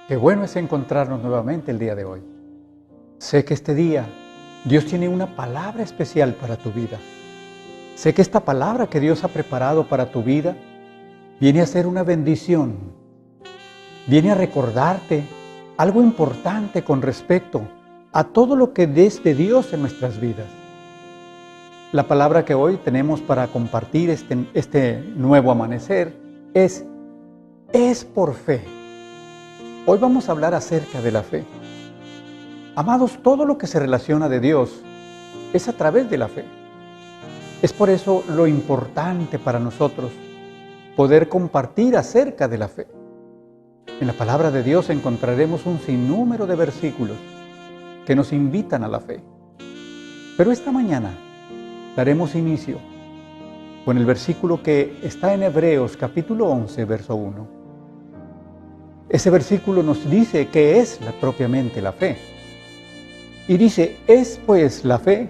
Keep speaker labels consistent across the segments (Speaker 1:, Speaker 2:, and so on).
Speaker 1: Qué bueno es encontrarnos nuevamente el día de hoy. Sé que este día Dios tiene una palabra especial para tu vida. Sé que esta palabra que Dios ha preparado para tu vida viene a ser una bendición. Viene a recordarte algo importante con respecto a todo lo que es de Dios en nuestras vidas. La palabra que hoy tenemos para compartir este nuevo amanecer es por fe. Hoy vamos a hablar acerca de la fe. Amados, todo lo que se relaciona de Dios es a través de la fe. Es por eso lo importante para nosotros poder compartir acerca de la fe. En la palabra de Dios encontraremos un sinnúmero de versículos que nos invitan a la fe. Pero esta mañana daremos inicio con el versículo que está en Hebreos capítulo 11, verso 1. Ese versículo nos dice qué es propiamente la fe. Y dice, es pues la fe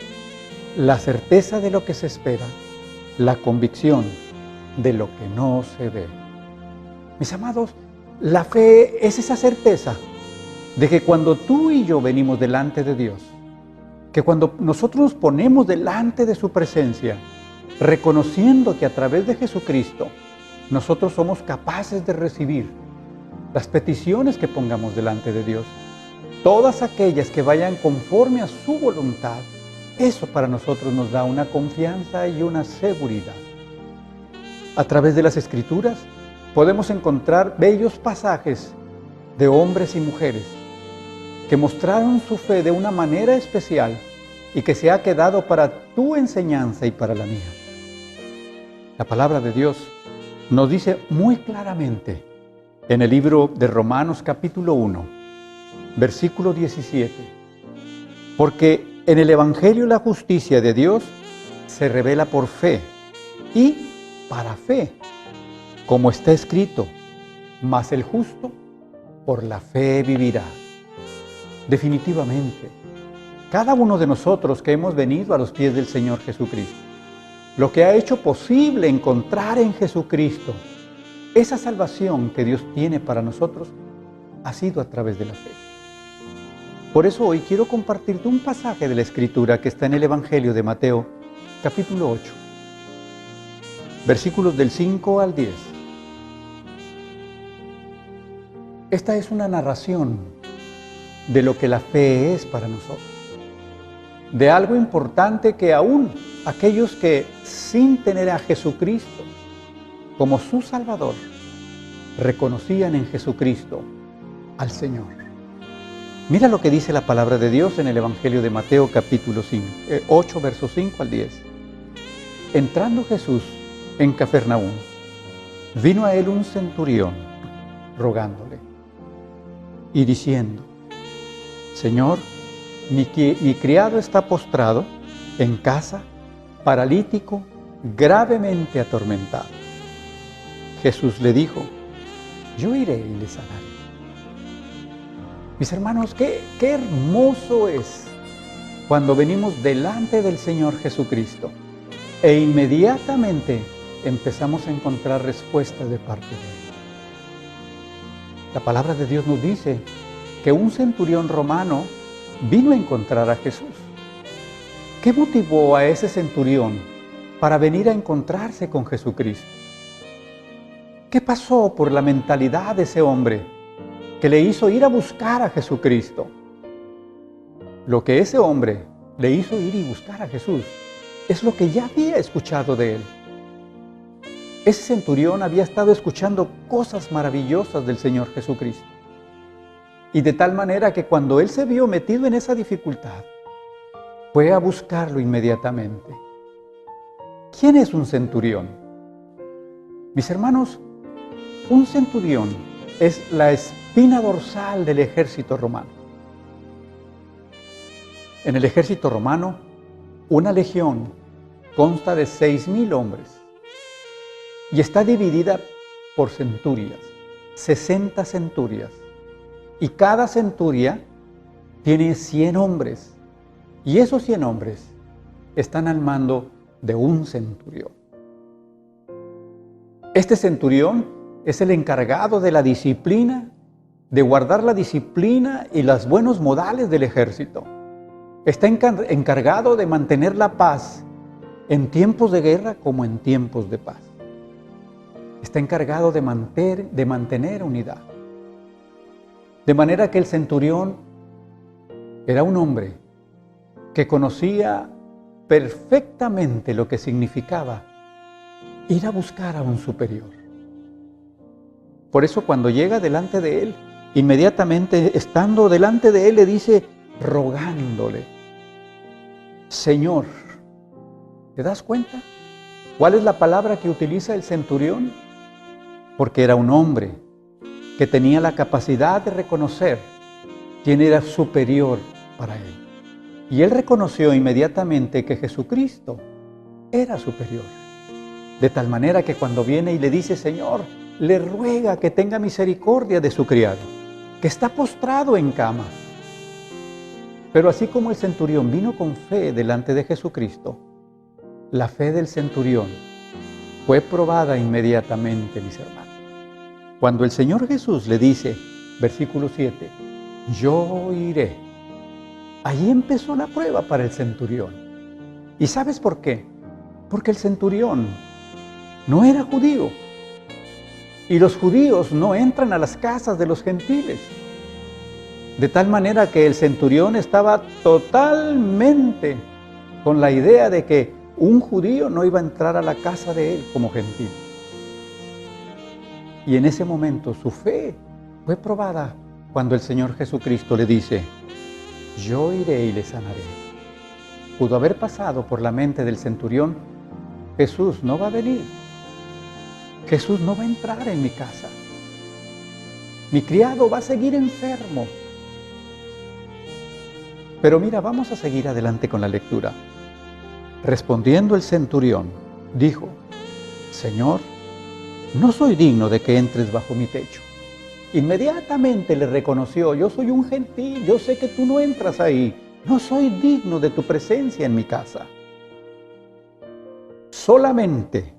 Speaker 1: la certeza de lo que se espera, la convicción de lo que no se ve. Mis amados, la fe es esa certeza de que cuando tú y yo venimos delante de Dios, que cuando nosotros nos ponemos delante de su presencia, reconociendo que a través de Jesucristo nosotros somos capaces de recibir las peticiones que pongamos delante de Dios, todas aquellas que vayan conforme a su voluntad, eso para nosotros nos da una confianza y una seguridad. A través de las Escrituras podemos encontrar bellos pasajes de hombres y mujeres que mostraron su fe de una manera especial y que se ha quedado para tu enseñanza y para la mía. La palabra de Dios nos dice muy claramente en el libro de Romanos capítulo 1, versículo 17, porque en el Evangelio la justicia de Dios se revela por fe y para fe, como está escrito, mas el justo por la fe vivirá. Definitivamente, cada uno de nosotros que hemos venido a los pies del Señor Jesucristo, lo que ha hecho posible encontrar en Jesucristo esa salvación que Dios tiene para nosotros ha sido a través de la fe. Por eso hoy quiero compartirte un pasaje de la Escritura que está en el Evangelio de Mateo, capítulo 8, versículos del 5 al 10. Esta es una narración de lo que la fe es para nosotros, de algo importante que aún aquellos que sin tener a Jesucristo como su Salvador, reconocían en Jesucristo al Señor. Mira lo que dice la palabra de Dios en el Evangelio de Mateo capítulo 8, versos 5 al 10. Entrando Jesús en Cafarnaúm, vino a él un centurión rogándole y diciendo, Señor, mi criado está postrado en casa, paralítico, gravemente atormentado. Jesús le dijo, yo iré y le sanaré. Mis hermanos, qué hermoso es cuando venimos delante del Señor Jesucristo e inmediatamente empezamos a encontrar respuestas de parte de Él. La palabra de Dios nos dice que un centurión romano vino a encontrar a Jesús. ¿Qué motivó a ese centurión para venir a encontrarse con Jesucristo? ¿Qué pasó por la mentalidad de ese hombre que le hizo ir a buscar a Jesucristo? Lo que ese hombre le hizo ir y buscar a Jesús es lo que ya había escuchado de él. Ese centurión había estado escuchando cosas maravillosas del Señor Jesucristo. Y de tal manera que cuando él se vio metido en esa dificultad, fue a buscarlo inmediatamente. ¿Quién es un centurión? Mis hermanos, un centurión es la espina dorsal del ejército romano. En el ejército romano, una legión consta de 6,000 hombres y está dividida por centurias, 60 centurias. Y cada centuria tiene 100 hombres y esos 100 hombres están al mando de un centurión. Este centurión es el encargado de la disciplina de guardar la disciplina y los buenos modales del ejército. Está encargado de mantener la paz en tiempos de guerra como en tiempos de paz. Está encargado de mantener unidad. De manera que el centurión era un hombre que conocía perfectamente lo que significaba ir a buscar a un superior. Por eso cuando llega delante de él, inmediatamente estando delante de él, le dice, rogándole, Señor, ¿te das cuenta? ¿Cuál es la palabra que utiliza el centurión? Porque era un hombre que tenía la capacidad de reconocer quién era superior para él. Y él reconoció inmediatamente que Jesucristo era superior. De tal manera que cuando viene y le dice, Señor, le ruega que tenga misericordia de su criado, que está postrado en cama. Pero así como el centurión vino con fe delante de Jesucristo, la fe del centurión fue probada inmediatamente, mis hermanos. Cuando el Señor Jesús le dice, versículo 7, yo iré. Allí empezó la prueba para el centurión. ¿Y sabes por qué? Porque el centurión no era judío. Y los judíos no entran a las casas de los gentiles. De tal manera que el centurión estaba totalmente con la idea de que un judío no iba a entrar a la casa de él como gentil. Y en ese momento su fe fue probada cuando el Señor Jesucristo le dice, yo iré y le sanaré. Pudo haber pasado por la mente del centurión, Jesús no va a venir. Jesús no va a entrar en mi casa. Mi criado va a seguir enfermo. Pero mira, vamos a seguir adelante con la lectura. Respondiendo el centurión, dijo, Señor, no soy digno de que entres bajo mi techo. Inmediatamente le reconoció, yo soy un gentil, yo sé que tú no entras ahí. No soy digno de tu presencia en mi casa. Solamente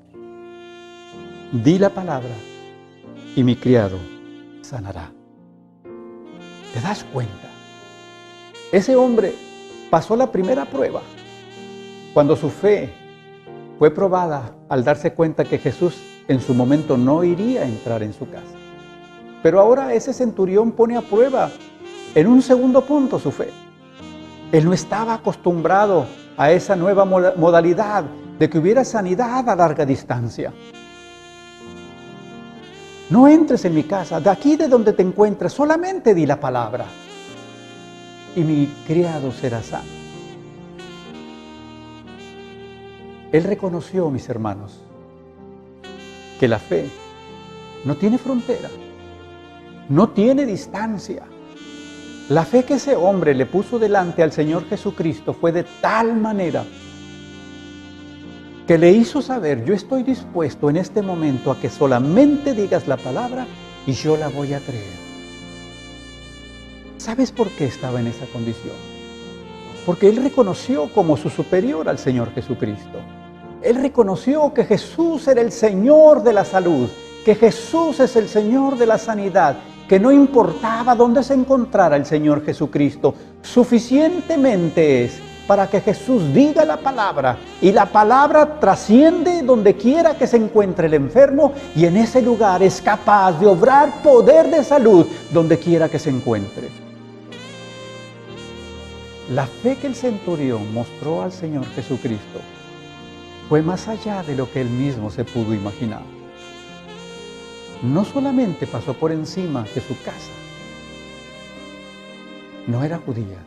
Speaker 1: di la palabra y mi criado sanará. ¿Te das cuenta? Ese hombre pasó la primera prueba cuando su fe fue probada al darse cuenta que Jesús en su momento no iría a entrar en su casa. Pero ahora ese centurión pone a prueba en un segundo punto su fe. Él no estaba acostumbrado a esa nueva modalidad de que hubiera sanidad a larga distancia. No entres en mi casa, de aquí de donde te encuentres, solamente di la palabra y mi criado será sano. Él reconoció, mis hermanos, que la fe no tiene frontera, no tiene distancia. La fe que ese hombre le puso delante al Señor Jesucristo fue de tal manera que le hizo saber, yo estoy dispuesto en este momento a que solamente digas la palabra y yo la voy a creer. ¿Sabes por qué estaba en esa condición? Porque él reconoció como su superior al Señor Jesucristo. Él reconoció que Jesús era el Señor de la salud, que Jesús es el Señor de la sanidad, que no importaba dónde se encontrara el Señor Jesucristo, suficientemente es para que Jesús diga la palabra y la palabra trasciende donde quiera que se encuentre el enfermo y en ese lugar es capaz de obrar poder de salud donde quiera que se encuentre. La fe que el centurión mostró al Señor Jesucristo fue más allá de lo que él mismo se pudo imaginar. No solamente pasó por encima de su casa, no era judía.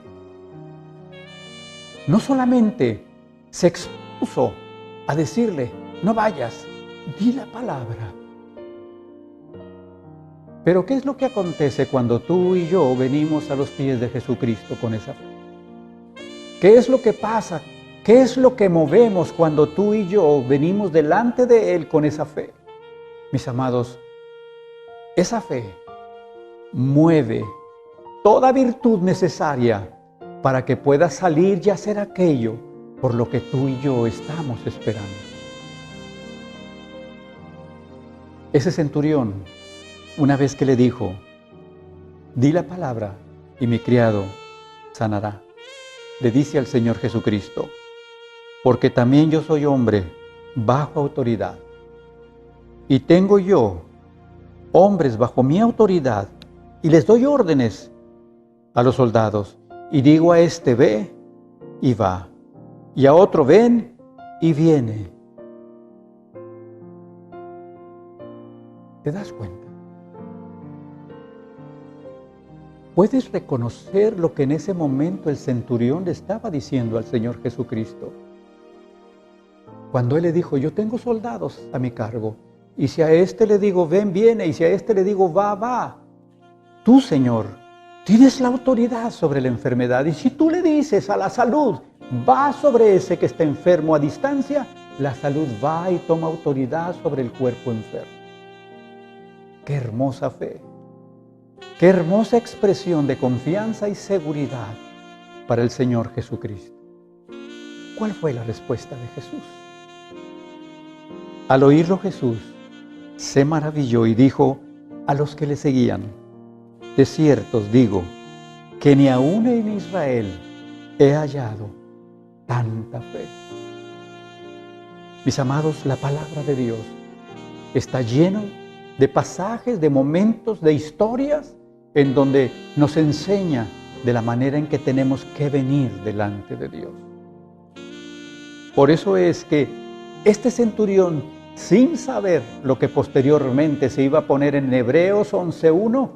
Speaker 1: No solamente se expuso a decirle, no vayas, di la palabra. Pero ¿qué es lo que acontece cuando tú y yo venimos a los pies de Jesucristo con esa fe? ¿Qué es lo que pasa? ¿Qué es lo que movemos cuando tú y yo venimos delante de Él con esa fe? Mis amados, esa fe mueve toda virtud necesaria para que puedas salir y hacer aquello por lo que tú y yo estamos esperando. Ese centurión, una vez que le dijo, Di la palabra y mi criado sanará. Le dice al Señor Jesucristo, porque también yo soy hombre bajo autoridad. Y tengo yo hombres bajo mi autoridad y les doy órdenes a los soldados. Y digo a este, ve y va. Y a otro, ven y viene. ¿Te das cuenta? ¿Puedes reconocer lo que en ese momento el centurión le estaba diciendo al Señor Jesucristo? Cuando Él le dijo, yo tengo soldados a mi cargo, y si a este le digo, ven, viene, y si a este le digo, va, va. Tú, Señor, tienes la autoridad sobre la enfermedad, y si tú le dices a la salud, va sobre ese que está enfermo a distancia, la salud va y toma autoridad sobre el cuerpo enfermo. ¡Qué hermosa fe! ¡Qué hermosa expresión de confianza y seguridad para el Señor Jesucristo! ¿Cuál fue la respuesta de Jesús? Al oírlo Jesús se maravilló y dijo a los que le seguían, de cierto os digo que ni aun en Israel he hallado tanta fe. Mis amados, la palabra de Dios está llena de pasajes, de momentos, de historias en donde nos enseña de la manera en que tenemos que venir delante de Dios. Por eso es que este centurión, sin saber lo que posteriormente se iba a poner en Hebreos 11:1,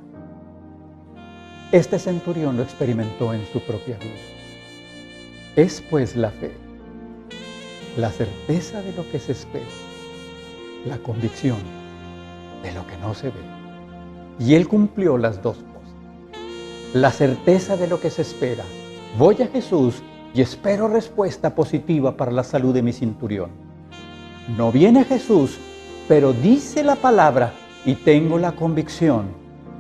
Speaker 1: este centurión lo experimentó en su propia vida. Es pues la fe, la certeza de lo que se espera, la convicción de lo que no se ve. Y él cumplió las dos cosas. La certeza de lo que se espera. Voy a Jesús y espero respuesta positiva para la salud de mi centurión. No viene Jesús, pero dice la palabra y tengo la convicción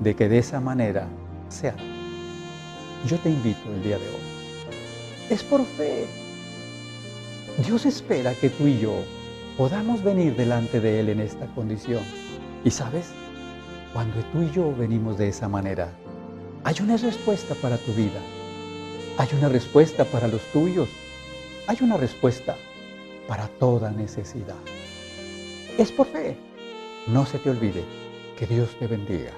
Speaker 1: de que de esa manera se hará. Yo te invito el día de hoy. Es por fe. Dios espera que tú y yo podamos venir delante de Él en esta condición. Y ¿sabes? Cuando tú y yo venimos de esa manera, hay una respuesta para tu vida. Hay una respuesta para los tuyos. Hay una respuesta para toda necesidad. Es por fe. No se te olvide. Que Dios te bendiga.